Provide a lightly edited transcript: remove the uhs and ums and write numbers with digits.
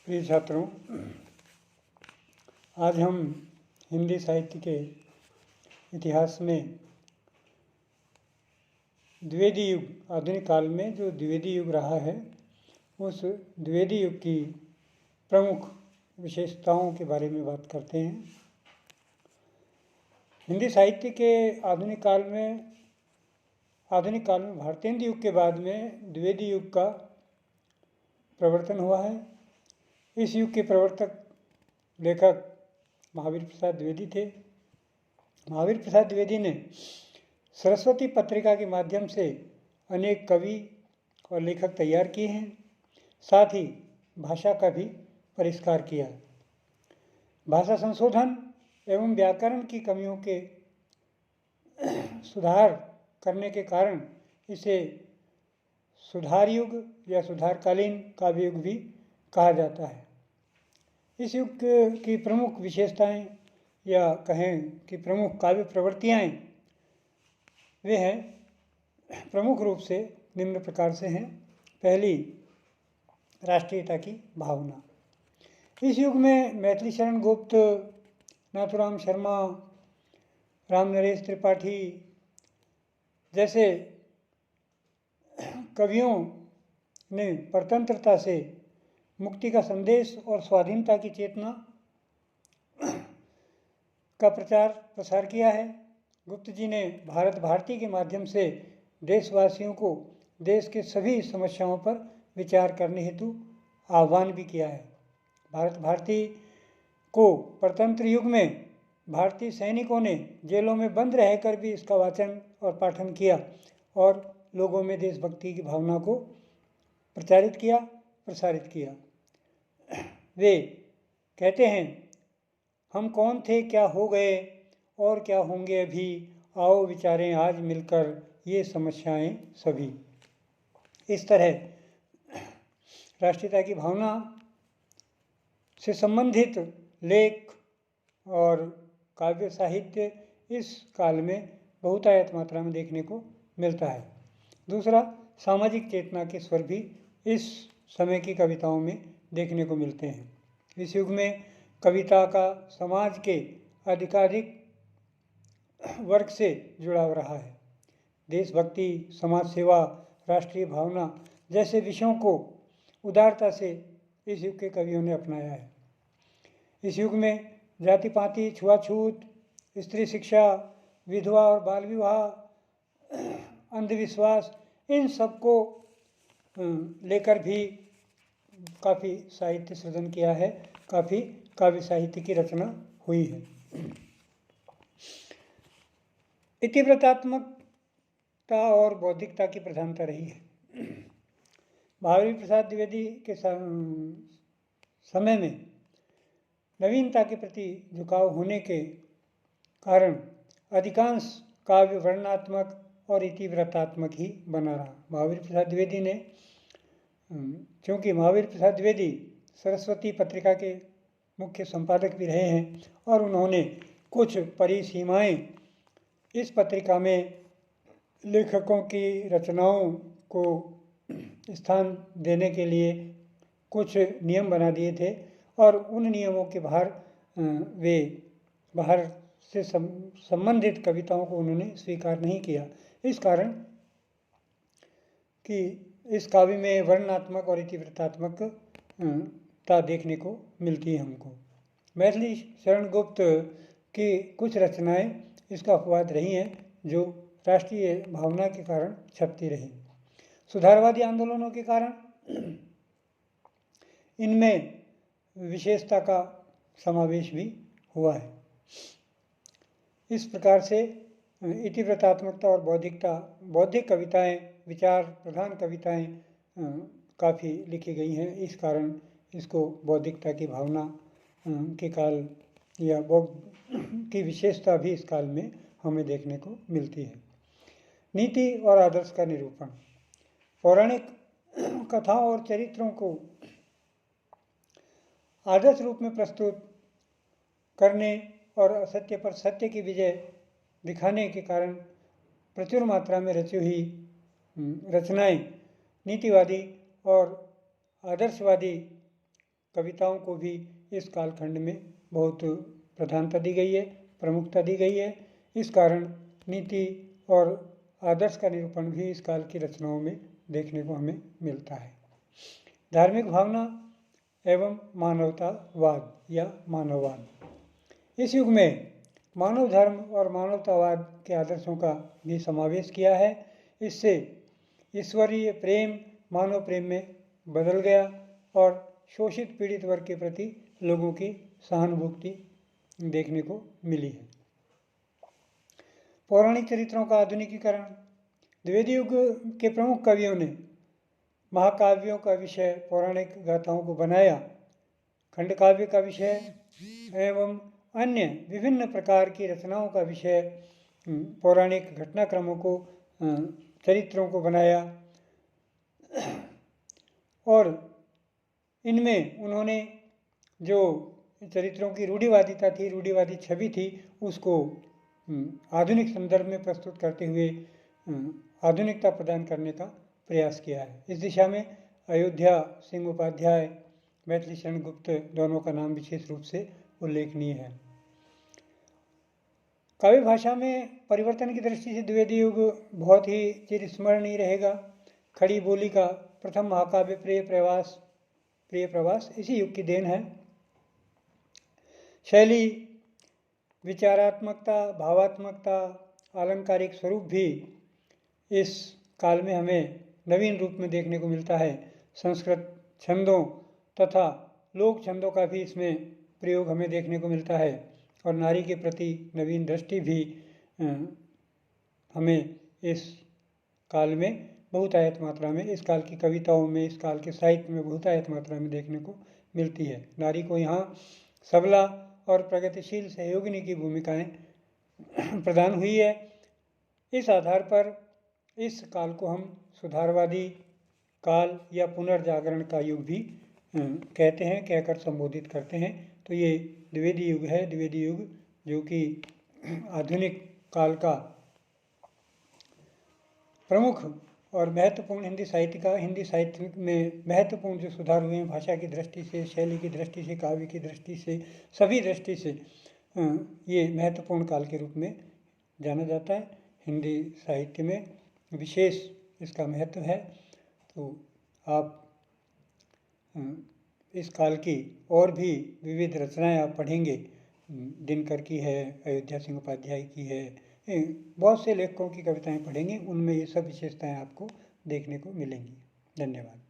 प्रिय छात्रों, आज हम हिंदी साहित्य के इतिहास में द्विवेदी युग, आधुनिक काल में जो द्विवेदी युग रहा है, उस द्विवेदी युग की प्रमुख विशेषताओं के बारे में बात करते हैं। हिंदी साहित्य के आधुनिक काल में भारतेंदु युग के बाद में द्विवेदी युग का प्रवर्तन हुआ है। इस युग के प्रवर्तक लेखक महावीर प्रसाद द्विवेदी थे। महावीर प्रसाद द्विवेदी ने सरस्वती पत्रिका के माध्यम से अनेक कवि और लेखक तैयार किए हैं। साथ ही भाषा का भी परिष्कार किया। भाषा संशोधन एवं व्याकरण की कमियों के सुधार करने के कारण इसे सुधार युग या सुधारकालीन काव्य युग भी कहा जाता है। इस युग की प्रमुख विशेषताएं या कहें कि प्रमुख काव्य प्रवृत्तियाँ वे हैं, प्रमुख रूप से निम्न प्रकार से हैं। पहली, राष्ट्रीयता की भावना। इस युग में मैथिली शरण गुप्त, नाथुराम शर्मा, राम नरेश त्रिपाठी जैसे कवियों ने परतंत्रता से मुक्ति का संदेश और स्वाधीनता की चेतना का प्रचार प्रसार किया है। गुप्त जी ने भारत भारती के माध्यम से देशवासियों को देश के सभी समस्याओं पर विचार करने हेतु आह्वान भी किया है। भारत भारती को परतंत्र युग में भारतीय सैनिकों ने जेलों में बंद रहकर भी इसका वाचन और पाठन किया और लोगों में देशभक्ति की भावना को प्रचारित किया, प्रसारित किया। वे कहते हैं, हम कौन थे, क्या हो गए और क्या होंगे अभी, आओ विचारें आज मिलकर ये समस्याएं सभी। इस तरह राष्ट्रीयता की भावना से संबंधित लेख और काव्य साहित्य इस काल में बहुतायत मात्रा में देखने को मिलता है। दूसरा, सामाजिक चेतना के स्वर भी इस समय की कविताओं में देखने को मिलते हैं। इस युग में कविता का समाज के अधिकाधिक वर्ग से जुड़ाव रहा है। देशभक्ति, समाज सेवा, राष्ट्रीय भावना जैसे विषयों को उदारता से इस युग के कवियों ने अपनाया है। इस युग में जाति पाति, छुआछूत, स्त्री शिक्षा, विधवा और बाल विवाह, अंधविश्वास, इन सबको लेकर भी काफ़ी साहित्य सृजन किया है, काफ़ी काव्य साहित्य की रचना हुई है। इतिवृत्तात्मकता और बौद्धिकता की प्रधानता रही है। महावीर प्रसाद द्विवेदी के समय में नवीनता के प्रति झुकाव होने के कारण अधिकांश काव्य वर्णनात्मक और इतिवृत्तात्मक ही बना रहा। महावीर प्रसाद द्विवेदी ने, क्योंकि महावीर प्रसाद द्विवेदी सरस्वती पत्रिका के मुख्य संपादक भी रहे हैं और उन्होंने कुछ परिसीमाएं इस पत्रिका में लेखकों की रचनाओं को स्थान देने के लिए कुछ नियम बना दिए थे और उन नियमों के वे बाहर से संबंधित कविताओं को उन्होंने स्वीकार नहीं किया। इस कारण कि इस काव्य में वर्णनात्मक और इतिवृत्तात्मकता देखने को मिलती है हमको। मैथिली शरण गुप्त की कुछ रचनाएं इसका अपवाद रही हैं, जो राष्ट्रीय भावना के कारण छपती रही। सुधारवादी आंदोलनों के कारण इनमें विशेषता का समावेश भी हुआ है। इस प्रकार से इतिवृत्तात्मकता और बौद्धिक कविताएं, विचार प्रधान कविताएं काफ़ी लिखी गई हैं। इस कारण इसको बौद्धिकता की भावना के काल या की विशेषता भी इस काल में हमें देखने को मिलती है। नीति और आदर्श का निरूपण। पौराणिक कथाओं और चरित्रों को आदर्श रूप में प्रस्तुत करने और असत्य पर सत्य की विजय दिखाने के कारण प्रचुर मात्रा में रची हुई रचनाएं नीतिवादी और आदर्शवादी कविताओं को भी इस कालखंड में बहुत प्रधानता दी गई है, प्रमुखता दी गई है। इस कारण नीति और आदर्श का निरूपण भी इस काल की रचनाओं में देखने को हमें मिलता है। धार्मिक भावना एवं मानवतावाद या मानववाद। इस युग में मानव धर्म और मानवतावाद के आदर्शों का भी समावेश किया है। इससे ईश्वरीय प्रेम मानव प्रेम में बदल गया और शोषित पीड़ित वर्ग के प्रति लोगों की सहानुभूति देखने को मिली है। पौराणिक चरित्रों का आधुनिकीकरण। द्विवेदी युग के प्रमुख कवियों ने महाकाव्यों का विषय पौराणिक गाथाओं को बनाया, खंडकाव्य का विषय एवं अन्य विभिन्न प्रकार की रचनाओं का विषय पौराणिक घटनाक्रमों को, चरित्रों को बनाया और इनमें उन्होंने जो चरित्रों की रूढ़िवादिता थी, रूढ़िवादी छवि थी, उसको आधुनिक संदर्भ में प्रस्तुत करते हुए आधुनिकता प्रदान करने का प्रयास किया है। इस दिशा में अयोध्या सिंह उपाध्याय, मैथिली शरण गुप्त दोनों का नाम विशेष रूप से उल्लेखनीय है। काव्य भाषा में परिवर्तन की दृष्टि से द्विवेदी युग बहुत ही चिरस्मरणीय रहेगा। खड़ी बोली का प्रथम महाकाव्य प्रिय प्रवास इसी युग की देन है। शैली, विचारात्मकता, भावात्मकता, आलंकारिक स्वरूप भी इस काल में हमें नवीन रूप में देखने को मिलता है। संस्कृत छंदों तथा लोक छंदों का भी इसमें प्रयोग हमें देखने को मिलता है और नारी के प्रति नवीन दृष्टि भी हमें इस काल में बहुतायत मात्रा में, इस काल की कविताओं में, इस काल के साहित्य में बहुतायत मात्रा में देखने को मिलती है। नारी को यहाँ सबला और प्रगतिशील सहयोगिनी की भूमिकाएं प्रदान हुई है। इस आधार पर इस काल को हम सुधारवादी काल या पुनर्जागरण का युग भी कहते हैं, कहकर संबोधित करते हैं। तो ये द्विवेदी युग है। द्विवेदी युग जो कि आधुनिक काल का प्रमुख और महत्वपूर्ण हिंदी साहित्य में महत्वपूर्ण जो सुधार हुए हैं भाषा की दृष्टि से, शैली की दृष्टि से, काव्य की दृष्टि से, सभी दृष्टि से ये महत्वपूर्ण काल के रूप में जाना जाता है। हिंदी साहित्य में विशेष इसका महत्व है। तो आप इस काल की और भी विविध रचनाएं आप पढ़ेंगे, दिनकर की है, अयोध्या सिंह उपाध्याय की है, बहुत से लेखकों की कविताएं पढ़ेंगे, उनमें ये सब विशेषताएं आपको देखने को मिलेंगी। धन्यवाद।